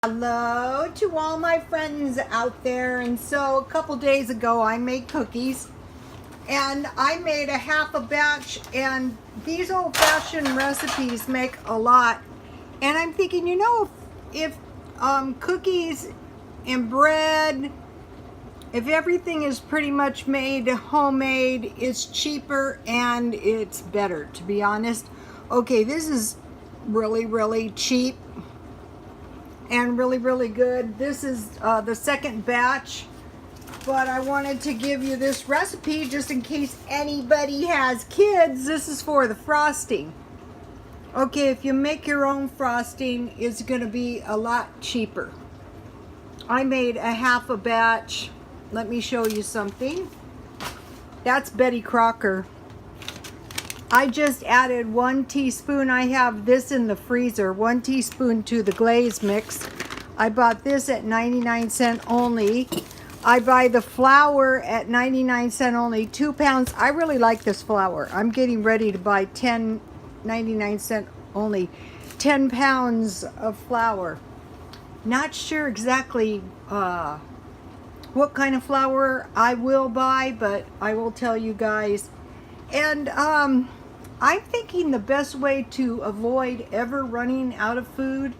Hello to all my friends out there. And so a couple days ago I made cookies and I made a half a batch, and these old-fashioned recipes make a lot. And I'm thinking, if cookies and bread, if everything is pretty much made homemade, it's cheaper and it's better, to be honest. Okay, this is really cheap and really good. This is the second batch, but I wanted to give you this recipe just in case anybody has kids. This is for the frosting. Okay, if you make your own frosting, it's going to be a lot cheaper. I made a half a batch. Let me show you something. That's Betty Crocker. I just added 1 teaspoon. I have this in the freezer. 1 teaspoon to the glaze mix. I bought this at 99 cents only. I buy the flour at 99 cents only, 2 pounds. I really like this flour. I'm getting ready to buy 99 cents only, 10 pounds of flour. Not sure exactly what kind of flour I will buy, but I will tell you guys. And I'm thinking the best way to avoid ever running out of food,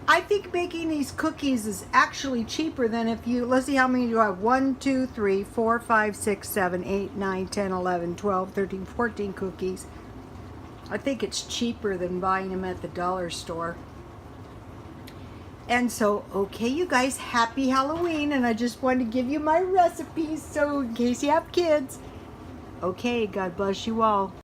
I think making these cookies is actually cheaper than if you, let's see how many do I have, 1, 2, 3, 4, 5, 6, 7, 8, 9, 10, 11, 12, 13, 14 cookies. I think it's cheaper than buying them at the dollar store. And so, okay, you guys, happy Halloween, and I just wanted to give you my recipes, so in case you have kids. Okay, God bless you all.